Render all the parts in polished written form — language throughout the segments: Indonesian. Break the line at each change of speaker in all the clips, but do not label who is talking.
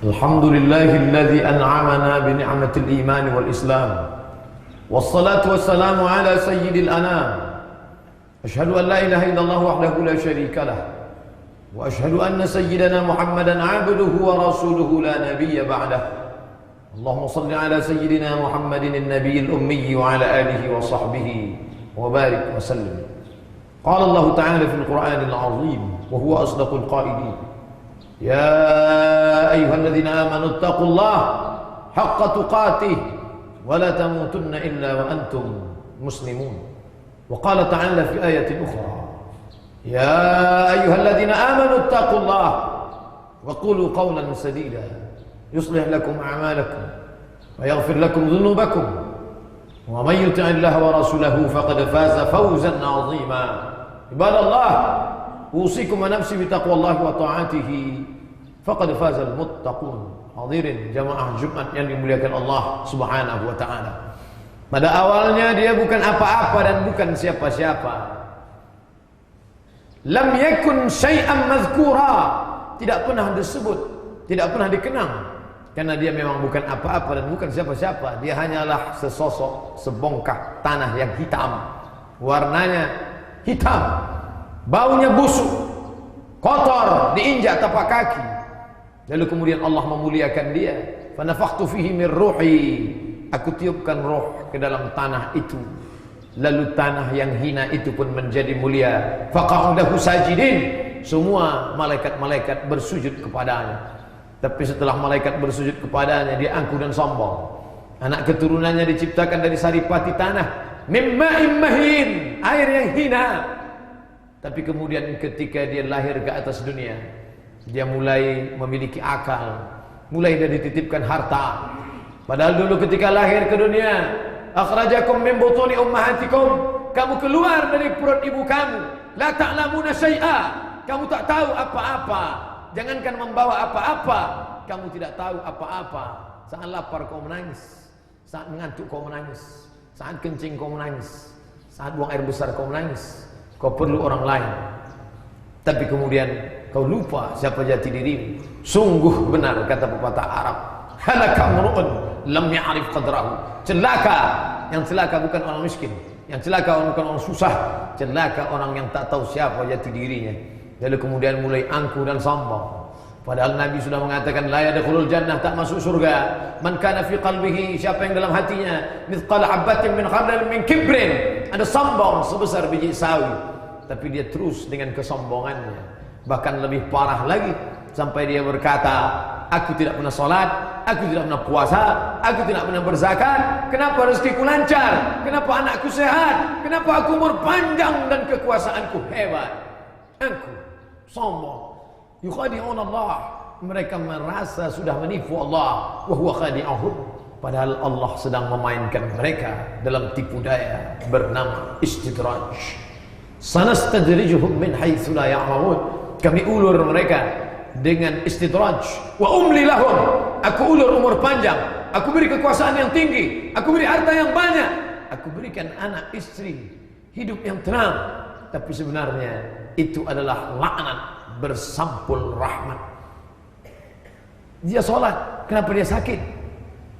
Alhamdulillahilladzi an'amana bi ni'matil iman wal islam. Wassalatu wassalamu ala sayyidil anam. Asyhadu an la ilaha illallah wahdahu la syarika lah. Wa asyhadu anna sayyidana Muhammadan 'abduhu wa rasuluhu la nabiyya ba'dah. Allahumma shalli ala sayyidina Muhammadin an-nabiyil ummi wa ala alihi wa sahbihi wa barik wa sallim. Qala Allah ta'ala fil Qur'anil 'azim wa huwa asdaqul qailin. يا أيها الذين آمنوا اتقوا الله حق تقاته ولا تموتن إلا وأنتم مسلمون. وقال تعالى في آية أخرى يا أيها الذين آمنوا اتقوا الله وقولوا قولا سديدا يصلح لكم أعمالكم ويغفر لكم ذنوبكم ومن يطع الله ورسوله فقد فاز فوزا عظيما. عباد الله أوصيكم ونفسي بتقوى الله وطاعته faqad fazal muttaqun. Hadirin jamaah Jumat yang dimuliakan Allah Subhanahu wa taala. Pada awalnya dia bukan apa-apa dan bukan siapa-siapa. Lam yakun syai'an mazkura, tidak pernah disebut, tidak pernah dikenang, karena dia memang bukan apa-apa dan bukan siapa-siapa. Dia hanyalah sesosok sebongkah tanah yang hitam, warnanya hitam, baunya busuk, kotor, diinjak tapak kaki. Lalu kemudian Allah memuliakan dia. Fa nafakhtu fihi min ruhi, aku tiupkan roh ke dalam tanah itu. Lalu tanah yang hina itu pun menjadi mulia. Faqa'udahu sajidin, semua malaikat-malaikat bersujud kepadanya. Tapi setelah malaikat bersujud kepadanya, dia angkuh dan sombong. Anak keturunannya diciptakan dari saripati tanah, mimma'im mahin, air yang hina. Tapi kemudian ketika dia lahir ke atas dunia, dia mulai memiliki akal, mulai dia dititipkan harta. Padahal dulu ketika lahir ke dunia, akhrajakum min butuni ummahatikum, kamu keluar dari perut ibu kamu, la ta'lamuna syai'a, kamu tak tahu apa-apa. Jangankan membawa apa-apa, kamu tidak tahu apa-apa. Saat lapar kau menangis, saat mengantuk kau menangis, saat kencing kau menangis, saat buang air besar kau menangis. Kau perlu orang lain. Tapi kemudian kau lupa siapa jati dirimu. Sungguh benar kata pepatah Arab, halaka mru'un lam ya'rif qadrahu. Celaka, yang celaka bukan orang miskin, yang celaka bukan orang susah, celaka orang yang tak tahu siapa jati dirinya. Lalu kemudian mulai angkuh dan sombong. Padahal Nabi sudah mengatakan la yadkhulul jannah, tak masuk surga, man kana fi qalbihi, siapa yang dalam hatinya mithqal habatin min khardal min kibrin, ada sombong sebesar biji sawi, tapi dia terus dengan kesombongannya. Bahkan lebih parah lagi, sampai dia berkata, aku tidak pernah sholat, aku tidak pernah puasa, aku tidak pernah berzakat. Kenapa rezekiku lancar? Kenapa anakku sehat? Kenapa aku umur panjang dan kekuasaanku hebat? Aku sombong. Yukhadi'un Allah, mereka merasa sudah menipu Allah, wa huwa khadi'ahum, padahal Allah sedang memainkan mereka dalam tipu daya bernama istidraj. Sanastadrijuhum min haitsu la ya'lamun, kami ulur mereka dengan istidraj. Wa umli lahum, aku ulur umur panjang, aku beri kekuasaan yang tinggi, aku beri harta yang banyak, aku berikan anak istri, hidup yang tenang. Tapi sebenarnya itu adalah laknat bersampul rahmat. Dia sholat, kenapa dia sakit?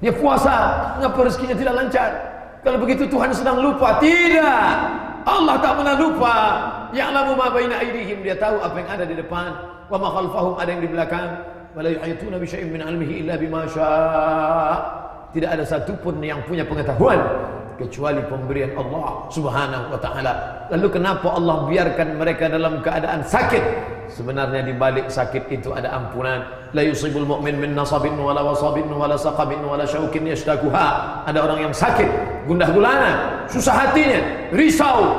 Dia puasa, kenapa rezekinya tidak lancar? Kalau begitu Tuhan sedang lupa? Tidak, Allah tak pernah lupa. Ya'lamu ma baina aydihim, dia tahu apa yang ada di depan, wa ma khalfahum, ada yang di belakang. Wa la yuhituna bi syai'in min 'ilmihi illa bima syaa'. Tidak ada satupun yang punya pengetahuan kecuali pemberian Allah Subhanahu wa taala. Lalu kenapa Allah biarkan mereka dalam keadaan sakit? Sebenarnya di balik sakit itu ada ampunan. La yusibul mu'min min nasabin wala wasabin wala saqabin wala syaukin yashtakuha. Ada orang yang sakit, gundah gulana, susah hatinya, risau,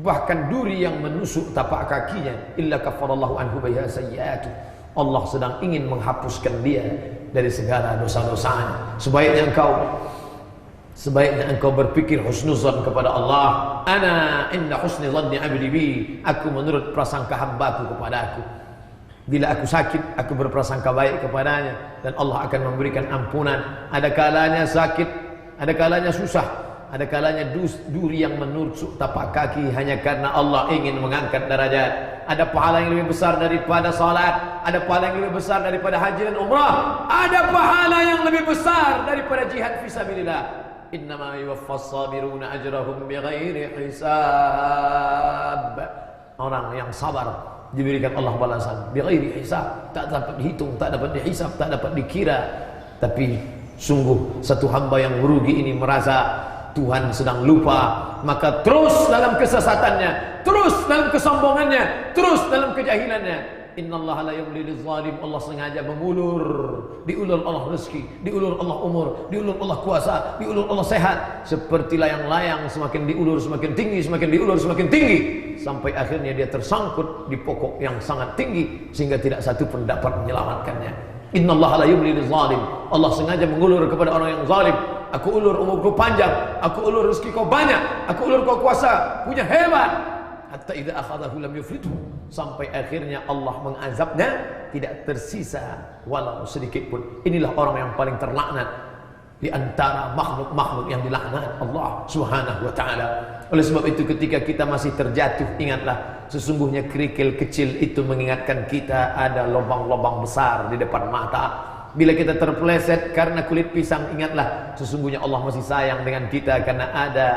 bahkan duri yang menusuk tapak kakinya. Illa kafarallahu anhu biha sayyi'atu. Allah sedang ingin menghapuskan dia dari segala dosa-dosanya. Sebaiknya engkau berpikir husnuzan kepada Allah. Ana inda husni dhanni 'abdi bi, aku menurut prasangka hambaku kepada aku. Bila aku sakit, aku berprasangka baik kepadanya, dan Allah akan memberikan ampunan. Ada kalanya sakit, ada kalanya susah, Ada kalanya duri yang menusuk tapak kaki hanya karena Allah ingin mengangkat derajat. Ada pahala yang lebih besar daripada salat, ada pahala yang lebih besar daripada haji dan umrah, ada pahala yang lebih besar daripada jihad fisabilillah. Innama yuwaffas sabiruna ajrahum bighairi hisab. Orang yang sabar diberikan Allah balasan bighairi hisab, tak dapat dihitung, tak dapat dihisab, tak dapat dikira. Tapi sungguh satu hamba yang merugi ini merasa Tuhan sedang lupa, maka terus dalam kesesatannya, terus dalam kesombongannya, terus dalam kejahilannya. Innallaha la yumlil zalim. Allah sengaja mengulur, diulur Allah rezeki, diulur Allah umur, diulur Allah kuasa, diulur Allah sehat. Seperti layang-layang semakin diulur semakin tinggi, semakin diulur semakin tinggi, sampai akhirnya dia tersangkut di pokok yang sangat tinggi sehingga tidak satu pun dapat menyelamatkannya. Innallaha la yumlil zalim. Allah sengaja mengulur kepada orang yang zalim. Aku ulur umurku panjang, aku ulur rezeki kau banyak, aku ulur kau kuasa, punya hebat. Hatta idza akhadahu lam yuflithu. Sampai akhirnya Allah mengazabnya, tidak tersisa walau sedikit pun. Inilah orang yang paling terlaknat di antara makhluk-makhluk yang dilaknat Allah Subhanahu wa taala. Oleh sebab itu ketika kita masih terjatuh, ingatlah sesungguhnya kerikil kecil itu mengingatkan kita ada lubang-lubang besar di depan mata. Bila kita terpeleset karena kulit pisang, ingatlah sesungguhnya Allah masih sayang dengan kita karena ada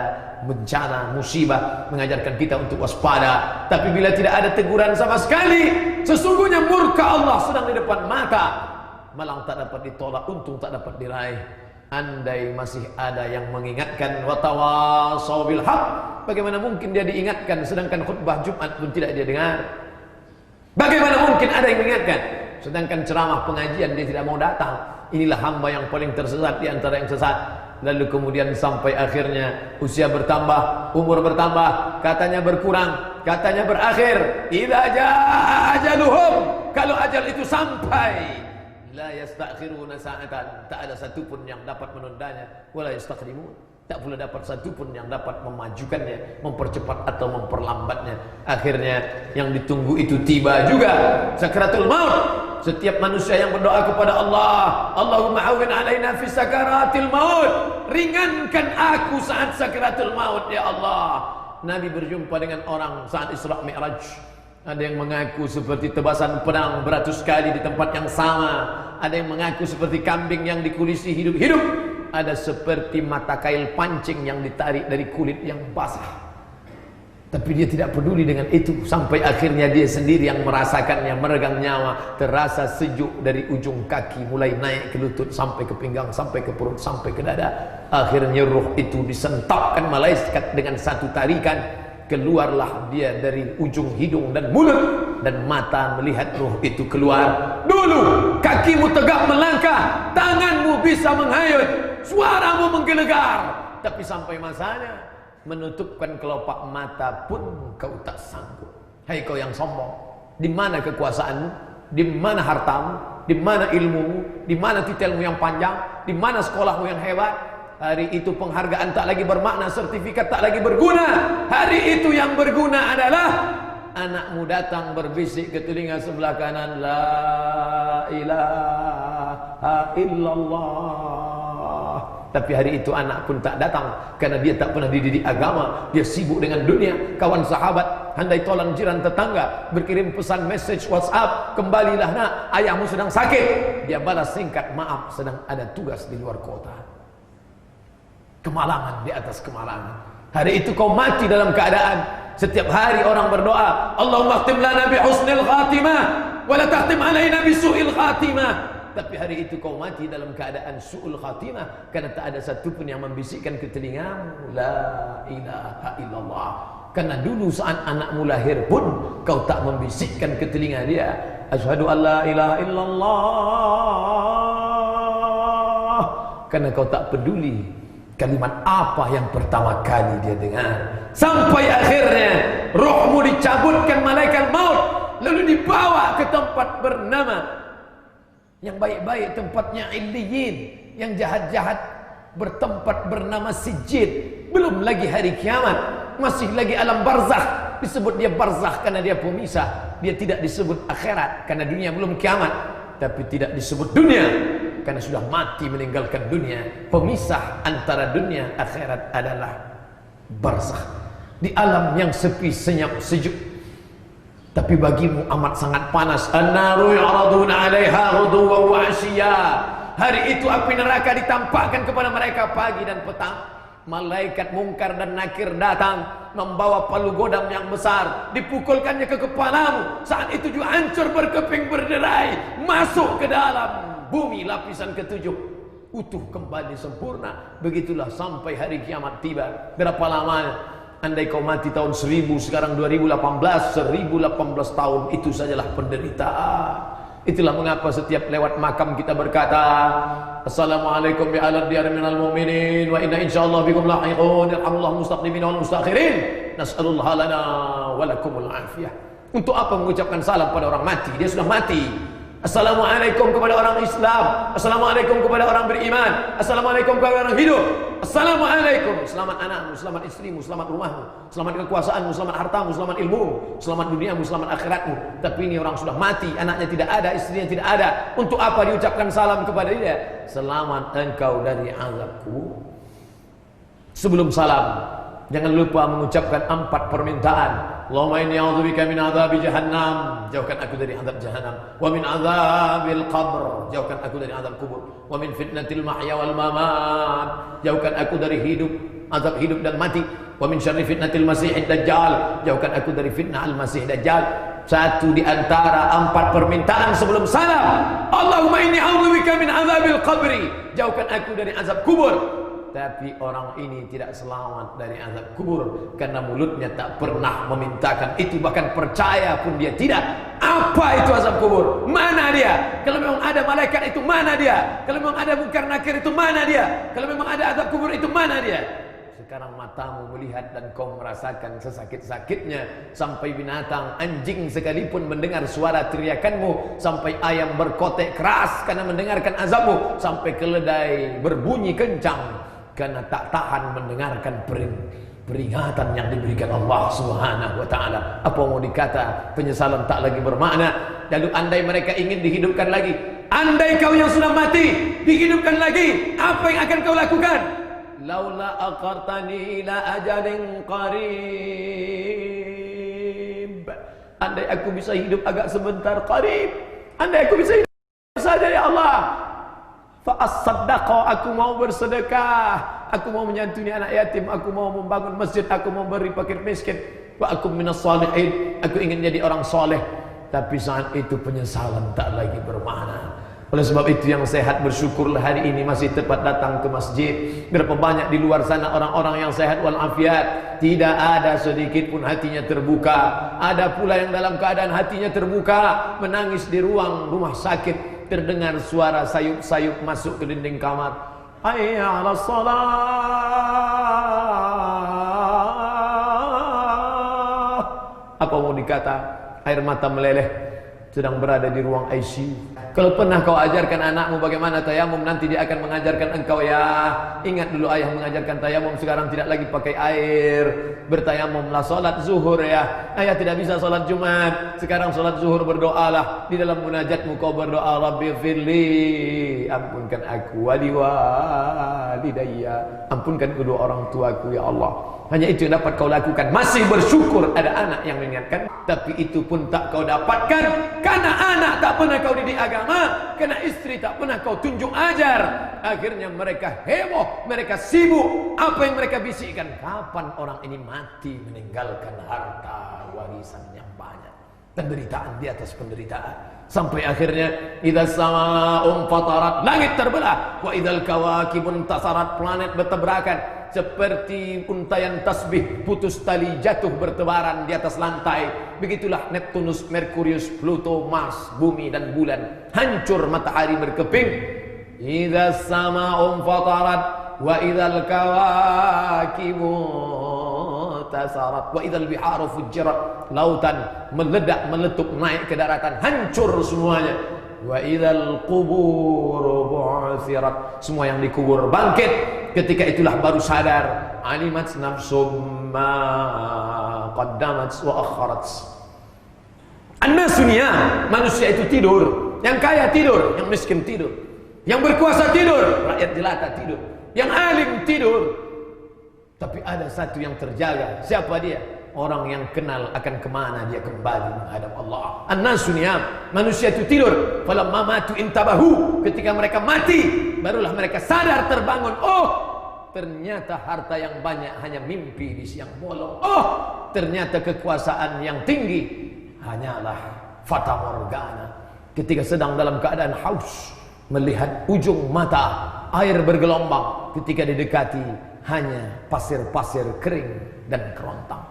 bencana, musibah mengajarkan kita untuk waspada. Tapi bila tidak ada teguran sama sekali, sesungguhnya murka Allah sedang di depan mata. Malang tak dapat ditolak, untung tak dapat diraih. Andai masih ada yang mengingatkan watawasau bil haq, bagaimana mungkin dia diingatkan sedangkan khutbah Jumat pun tidak dia dengar? Bagaimana mungkin ada yang mengingatkan sedangkan ceramah pengajian dia tidak mau datang? Inilah hamba yang paling tersesat di antara yang sesat. Lalu kemudian sampai akhirnya usia bertambah, umur bertambah, katanya berkurang, katanya berakhir. Idza jaa ajaluhum, kalau ajal itu sampai, la yastakhiruna sa'atan, tak ada satupun yang dapat menundanya, wala yastaqdimun, tak pula dapat satupun yang dapat memajukannya, mempercepat atau memperlambatnya. Akhirnya yang ditunggu itu tiba juga, sakratul maut. Setiap manusia yang berdoa kepada Allah, Allahumma awin alaina fi sakaratil maut, ringankan aku saat sakratul maut ya Allah. Nabi berjumpa dengan orang saat Isra Mi'raj. Ada yang mengaku seperti tebasan pedang beratus kali di tempat yang sama. Ada yang mengaku seperti kambing yang dikulisi hidup-hidup. Ada seperti mata kail pancing yang ditarik dari kulit yang basah. Tapi dia tidak peduli dengan itu. Sampai akhirnya dia sendiri yang merasakannya, meregang nyawa. Terasa sejuk dari ujung kaki, mulai naik ke lutut, sampai ke pinggang, sampai ke perut, sampai ke dada. Akhirnya ruh itu disentapkan malaikat dengan satu tarikan. Keluarlah dia dari ujung hidung dan mulut, dan mata melihat ruh itu keluar. Dulu kakimu tegak melangkah, tanganmu bisa menghayut, suaramu menggelegar. Tapi sampai masanya menutupkan kelopak mata pun kau tak sanggup. Hai kau yang sombong, di mana kekuasaanmu? Di mana hartamu? Di mana ilmumu? Di mana titelmu yang panjang? Di mana sekolahmu yang hebat? Hari itu penghargaan tak lagi bermakna, sertifikat tak lagi berguna. Hari itu yang berguna adalah anakmu datang berbisik ke telinga sebelah kanan, la ilaha illallah. Tapi hari itu anak pun tak datang karena dia tak pernah dididik agama. Dia sibuk dengan dunia. Kawan sahabat, handai tolan jiran tetangga berkirim pesan message WhatsApp, kembalilah nak, ayahmu sedang sakit. Dia balas singkat, maaf sedang ada tugas di luar kota. Kemalangan di atas kemalangan. Hari itu kau mati dalam keadaan setiap hari orang berdoa, Allahumma khtim lana bi husnil khatimah wa la takhtim alaina bi su'il khatimah. Tapi hari itu kau mati dalam keadaan su'ul khatimah karena tak ada satupun yang membisikkan ke telingamu la ilaha illallah. Karena dulu saat anakmu lahir pun kau tak membisikkan ke telinga dia, asyhadu an la ilaha illallah, karena kau tak peduli kalimat apa yang pertama kali dia dengar. Sampai akhirnya rohmu dicabutkan malaikat maut, lalu dibawa ke tempat bernama, yang baik-baik tempatnya Illiyin, yang jahat-jahat bertempat bernama Sijjin. Belum lagi hari kiamat, masih lagi alam barzakh. Disebut dia barzakh karena dia pemisah. Dia tidak disebut akhirat karena dunia belum kiamat. Tapi tidak disebut dunia, karena sudah mati meninggalkan dunia. Pemisah antara dunia akhirat adalah barzakh, di alam yang sepi, senyap, sejuk. Tapi bagimu amat sangat panas. An-naru yu'raduna 'alaiha ghuduwwan wa 'ashiyya. Hari itu api neraka ditampakkan kepada mereka pagi dan petang. Malaikat mungkar dan nakir datang membawa palu godam yang besar, dipukulkannya ke kepalamu. Saat itu juga hancur berkeping berderai, masuk ke dalam bumi lapisan ketujuh, utuh kembali sempurna. Begitulah sampai hari kiamat tiba. Berapa lamanya? Andai kau mati tahun 1000, sekarang 2018, 1018 tahun, itu sajalah penderitaan. Itulah mengapa setiap lewat makam kita berkata, Assalamualaikum ya ala diyar minal mu'minin wa inna insyaallah bikum lahiqun yarhamullah mustaqdimin wal mustakhirin nas'alullah lana wa lakumul afiyah. Untuk apa mengucapkan salam pada orang mati? Dia sudah mati. Assalamualaikum kepada orang Islam, assalamualaikum kepada orang beriman, assalamualaikum kepada orang hidup. Assalamualaikum, selamat anakmu, selamat istrimu, selamat rumahmu, selamat kekuasaanmu, selamat hartamu, selamat ilmumu, selamat duniamu, selamat akhiratmu. Tapi ini orang sudah mati, anaknya tidak ada, istrinya tidak ada. Untuk apa diucapkan salam kepada dia? Selamat engkau dari azabku. Sebelum salam, jangan lupa mengucapkan 4 permintaan. Allahumma inni a'udzubika min adzabi jahannam, jauhkan aku dari azab jahannam. Wa min adzabil qabr, jauhkan aku dari azab kubur. Wa min fitnatil mahya wal mamat, jauhkan aku dari azab hidup dan mati. Wa min syarri fitnatil masiihid dajjal, jauhkan aku dari fitnah al-masih dajjal. Satu di antara 4 permintaan sebelum salam. Allahumma inni a'udzubika min adzabil qabri, jauhkan aku dari azab kubur. Tapi orang ini tidak selamat dari azab kubur karena mulutnya tak pernah memintakan itu, bahkan percaya pun dia tidak. Apa itu azab kubur? Mana dia? Kalau memang ada malaikat itu mana dia? Kalau memang ada munkar nakir itu mana dia? Kalau memang ada azab kubur itu mana dia? Sekarang matamu melihat dan kau merasakan sesakit-sakitnya. Sampai binatang, anjing sekalipun mendengar suara teriakanmu, sampai ayam berkotek keras karena mendengarkan azabmu, sampai keledai berbunyi kencang karena tak tahan mendengarkan peringatan yang diberikan Allah Subhanahu wa taala. Apa mau dikata? Penyesalan tak lagi bermakna. Lalu andai mereka ingin dihidupkan lagi, andai kau yang sudah mati dihidupkan lagi, apa yang akan kau lakukan? Laula aqartani ila ajalin qarib. Andai aku bisa hidup agak sebentar, qarib. Andai aku bisa hidup saja ya Allah. Fa'as-saddaqa, aku mau bersedekah, aku mau menyantuni anak yatim, aku mau membangun masjid, aku mau beri fakir miskin. Wa akum minas salihin, aku ingin jadi orang soleh. Tapi saat itu penyesalan tak lagi bermakna. Oleh sebab itu yang sehat bersyukurlah hari ini masih tepat datang ke masjid. Berapa banyak di luar sana orang-orang yang sehat walafiat, tidak ada sedikit pun hatinya terbuka. Ada pula yang dalam keadaan hatinya terbuka, menangis di ruang rumah sakit. Terdengar suara sayup-sayup masuk ke dinding kamar. Hayya 'alas shalah. Apa mau dikata? Air mata meleleh, sedang berada di ruang ICU. Kalau pernah kau ajarkan anakmu bagaimana tayamum, nanti dia akan mengajarkan engkau. Ya, ingat dulu ayah mengajarkan tayamum, sekarang tidak lagi pakai air. Bertayamumlah, salat zuhur ya. Ayah tidak bisa salat Jumat, sekarang salat zuhur berdoalah. Di dalam munajatmu kau berdoa, Rabbighfirli, ampunkan aku, wali walidayya, ampunkan kedua orang tuaku ya Allah. Hanya itu yang dapat kau lakukan. Masih bersyukur ada anak yang mengingatkan, tapi itu pun tak kau dapatkan karena anak tak pernah kau didik agama, karena istri tak pernah kau tunjuk ajar. Akhirnya mereka heboh, mereka sibuk. Apa yang mereka bisikkan? Kapan orang ini mati meninggalkan harta warisan yang banyak? Penderitaan di atas penderitaan. Sampai akhirnya idza samaa'un fatarat, langit terbelah, wa idzal kawakibun tasarat, planet bertabrakan. Seperti untayan tasbih putus tali jatuh bertebaran di atas lantai. Begitulah Neptunus, Merkurius, Pluto, Mars, bumi dan bulan. Hancur matahari berkeping. Idza sama'un fatarat wa idzal kawakibu tasarat wa idzal biharu fujirat. Lautan meledak, meletup, naik ke daratan, hancur semuanya. Wa idzal qubur bu'tsirat, semua yang dikubur bangkit. Ketika itulah baru sadar, alimat nafsum ma qaddamat wa akharat. An-nas dunia, manusia itu tidur, yang kaya tidur, yang miskin tidur. Yang berkuasa tidur, rakyat jelata tidur. Yang alim tidur. Tapi ada satu yang terjaga. Siapa dia? Orang yang kenal akan kemana dia kembali menghadap Allah. An-nasu niyam. Manusia itu tidur. Falamma matu intabahu. Ketika mereka mati, barulah mereka sadar terbangun. Oh, ternyata harta yang banyak hanya mimpi di siang bolong. Oh, ternyata kekuasaan yang tinggi hanyalah fata morgana. Ketika sedang dalam keadaan haus, melihat ujung mata air bergelombang, ketika didekati hanya pasir-pasir kering dan kerontang.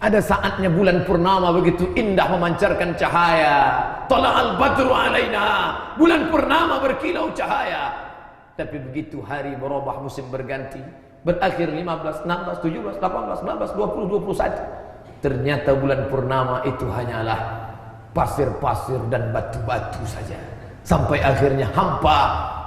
Ada saatnya bulan purnama begitu indah memancarkan cahaya. Tala'al badru alaina. Bulan purnama berkilau cahaya. Tapi begitu hari berubah, musim berganti, berakhir 15, 16, 17, 18, 19, 20, 21. Ternyata bulan purnama itu hanyalah pasir-pasir dan batu-batu saja. Sampai akhirnya hampa.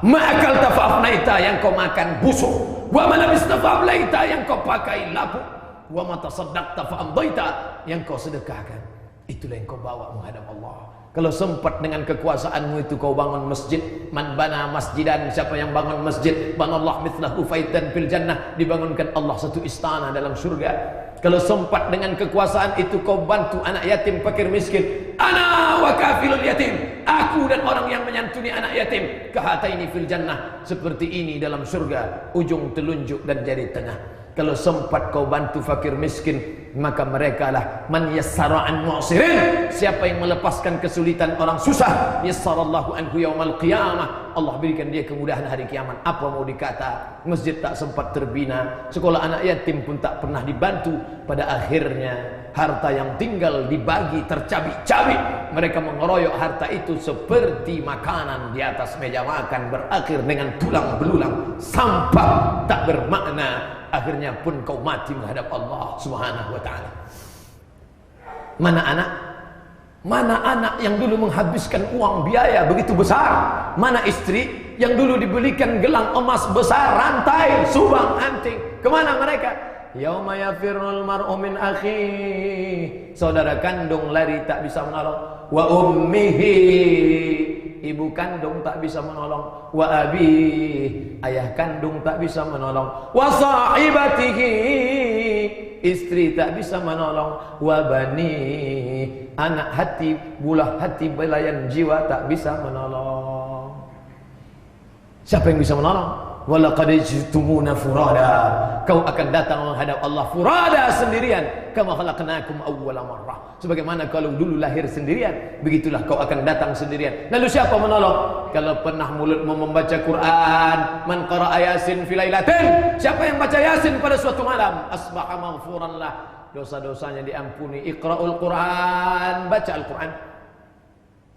Ma'akal tafa'afnaita, yang kau makan busuk. Wa malabista fa'ablaita, yang kau pakai lapuk. Wa matasaddaqta fa'amdaita, yang kau sedekahkan. Itulah yang kau bawa menghadap Allah. Kalau sempat dengan kekuasaanmu itu kau bangun masjid. Man bana masjidan, siapa yang bangun masjid, banallah mithlahu faitan fil jannah, dibangunkan Allah satu istana dalam surga. Kalau sempat dengan kekuasaan itu kau bantu anak yatim, fakir miskin. Ana wa kafilul yatim, aku dan orang yang menyantuni anak yatim. Kahataini fil jannah, seperti ini dalam surga, ujung telunjuk dan jari tengah. Kalau sempat kau bantu fakir miskin, maka mereka lah man yassara an mu'sirin, siapa yang melepaskan kesulitan orang susah, yassarallahu anhu yaumal qiyamah, Allah berikan dia kemudahan hari kiamat. Apa mau dikata, masjid tak sempat terbina, sekolah anak yatim pun tak pernah dibantu. Pada akhirnya harta yang tinggal dibagi tercabik-cabik. Mereka mengeroyok harta itu seperti makanan di atas meja makan, berakhir dengan tulang belulang, sampah tak bermakna. Akhirnya pun kau mati menghadap Allah Subhanahu wa ta'ala. Mana anak? Mana anak yang dulu menghabiskan uang biaya begitu besar? Mana istri yang dulu dibelikan gelang emas besar, rantai, subang, anting? Kemana mereka? Yauma yafirrul mar'u min akhihi, saudara kandung lari tak bisa menolong. Wa ummihi, ibu kandung tak bisa menolong. Wa abi, ayah kandung tak bisa menolong. Wa sahibatihi, istri tak bisa menolong. Wa bani, anak hati, bulah hati, belayan jiwa tak bisa menolong. Siapa yang bisa menolong? Walaqad jitumuna furada, kau akan datang menghadap Allah furada, sendirian. Kama khalaqnakum awwala marrah, sebagaimana kalau dulu lahir sendirian, begitulah kau akan datang sendirian. Lalu siapa menolong? Kalau pernah mulutmu membaca Quran, man qara'a yasin fi lailatin, siapa yang baca yasin pada suatu malam, asbaha maghfuran lah, dosa-dosanya diampuni. Iqra'ul Quran, baca Al-Quran.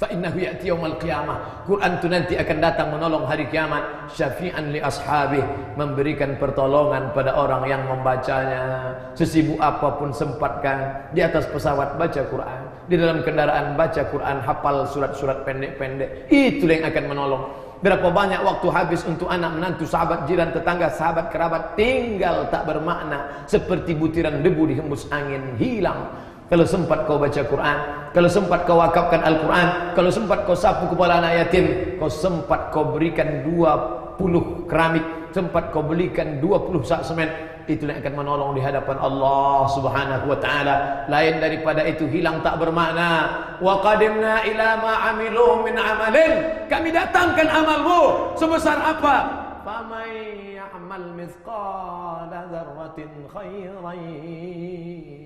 Fa innahu ya'ti yaumal qiyamah, Quran itu nanti akan datang menolong hari kiamat. Syafi'an li ashabih, memberikan pertolongan pada orang yang membacanya. Sesibuk apapun sempatkan, di atas pesawat baca Quran, di dalam kendaraan baca Quran, hafal surat-surat pendek-pendek. Itulah yang akan menolong. Berapa banyak waktu habis untuk anak, menantu, sahabat, jiran, tetangga, sahabat, kerabat, tinggal tak bermakna, seperti butiran debu dihembus angin, hilang. Kalau sempat kau baca Quran, kalau sempat kau wakafkan Al-Quran, kalau sempat kau sapu kepala anak yatim, kau sempat kau berikan 20 keramik, sempat kau belikan 20 sak semen, itulah yang akan menolong di hadapan Allah Subhanahu wa ta'ala. Lain daripada itu hilang tak bermakna. Wa qadimna ila ma amilu min amalin, kami datangkan amalmu sebesar apa? Famay ya'mal mithqala dzarratin khairan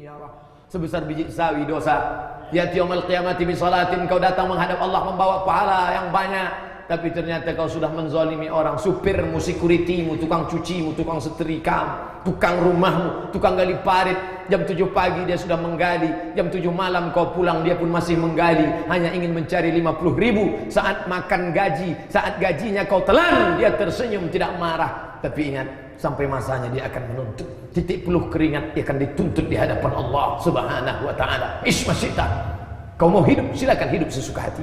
yarah, sebesar biji sawi dosa. Yati yaumil qiyamati bi salatin, kau datang menghadap Allah membawa pahala yang banyak, tapi ternyata kau sudah menzalimi orang. Supirmu, securitymu, tukang cucimu, tukang setrikamu, tukang rumahmu, tukang gali parit, jam 7 pagi dia sudah menggali, jam 7 malam kau pulang dia pun masih menggali, hanya ingin mencari 50.000. Saat makan gaji, saat gajinya kau telan, dia tersenyum tidak marah. Tapi ingat, sampai masanya dia akan menuntut. Titik peluh keringat dia akan dituntut di hadapan Allah Subhanahu wa ta'ala. Ismasyita, kau mau hidup, silakan hidup sesuka hati.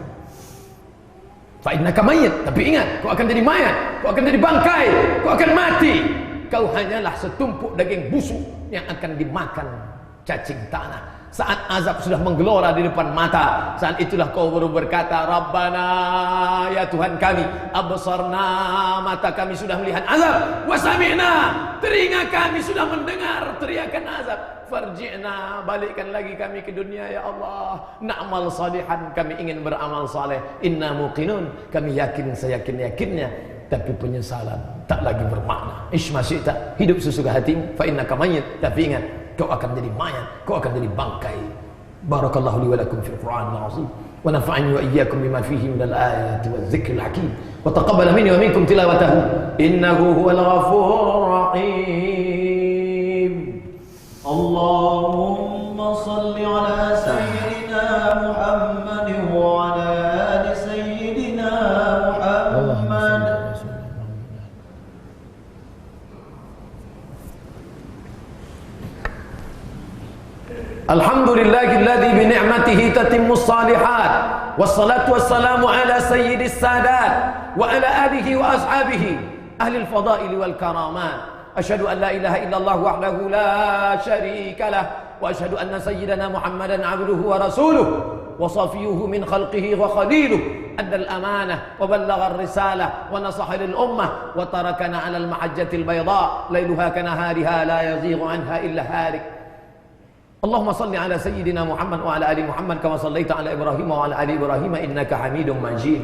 Fa innaka mayyit, tapi ingat, kau akan jadi mayat, kau akan jadi bangkai, kau akan mati. Kau hanyalah setumpuk daging busuk yang akan dimakan cacing tanah. Saat azab sudah menggelora di depan mata, saat itulah kau baru berkata, Rabbana, ya Tuhan kami, absarna, mata kami sudah melihat azab, wa sami'na, telinga kami sudah mendengar teriakan azab, farji'na, balikkan lagi kami ke dunia ya Allah, na'mal salihan, kami ingin beramal saleh, inna muqinun, kami yakin seyakin-yakinnya, tapi penyesalan tak lagi bermakna. Ish masyita, hidup sesuka hatimu, fa innaka mayyit, tapi ingat kau akan jadi mayat, kau akan jadi bangkai. Barakallahu li wa lakum fil Qur'anil azim wa nafa'ani wa iyyakum bima fihi minal ayati waz zikril hakim wa taqabbal minni wa minkum tilawatahu innahu huwal ghafurur rahim.
Allahumma salli ala sayyidina Muhammadin wa ala ali sayyidina Muhammad.
Alhamdulillahilladzi bi ni'matihi tatimmus shalihat wassalatu wassalamu ala sayyidis sadat wa ala alihi wa ashabihi ahli al-fadaili wal karamat. Asyhadu an la ilaha illallah wahdahu la syarika lah wa asyhadu anna sayyidana Muhammadan abduhu wa rasuluh wa safiyuhu min khalqihi wa khaliluh adda al-amanah wa ballagha ar-risalah wa nasaha lil ummah wa tarakana 'ala al-mahajjatil bayda lailuha kanahariha la yazighu anha illa halik. Allahumma salli ala sayyidina Muhammad wa ala ali Muhammad kama sallaita ala Ibrahim wa ala ali Ibrahim innaka Hamidum Majid.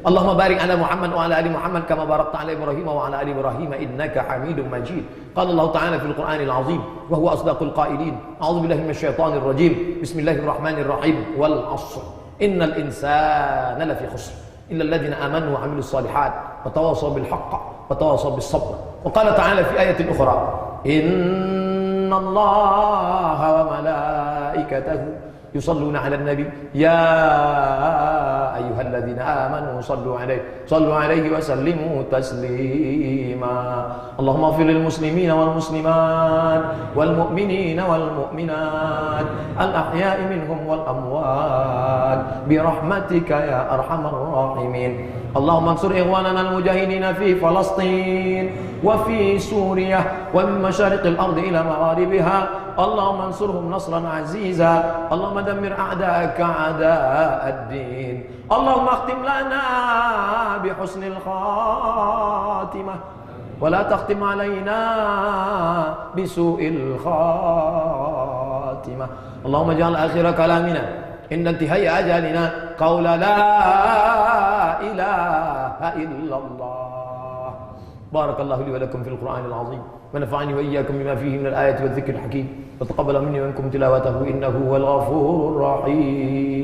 Allahumma barik ala Muhammad wa ala ali Muhammad kama barakta ala Ibrahim wa ala ali Ibrahim innaka Hamidum Majid. Qala Allah Ta'ala fil Qur'anil azim wa huwa asdaqul qailin. A'udzu billahi minasy syaithanir rajim. Bismillahirrahmanirrahim. Wal 'ashr. Innal insana lafi khusr illa alladhina amanu wa 'amilus shalihat wa tawassaw bil haqq wa tawassaw bis sabr. Wa qala ta'ala fi ayatin ukhra. إن الله وملائكته يصلون على النبي يا أيها الذين آمنوا صلوا عليه وسلموا تسليما اللهم اغفر للمسلمين والمسلمات والمؤمنين والمؤمنات الأحياء منهم والأموات برحمتك يا أرحم الراحمين اللهم انصر إخواننا المجاهدين في فلسطين وفي سوريا ومن مشارق الأرض إلى مغاربها اللهم انصرهم نصرا عزيزا اللهم دمر أعداءك أعداء الدين اللهم اختم لنا بحسن الخاتمة ولا تختم علينا بسوء الخاتمة اللهم اجعل آخر كلامنا عند انتهاء أجلنا قول لا إله إلا الله. بارك الله لي ولكم في القرآن العظيم ونفعني وإياكم بما فيه من الآيات والذكر الحكيم وتقبل مني ومنكم تلاوته إنه هو الغفور الرحيم.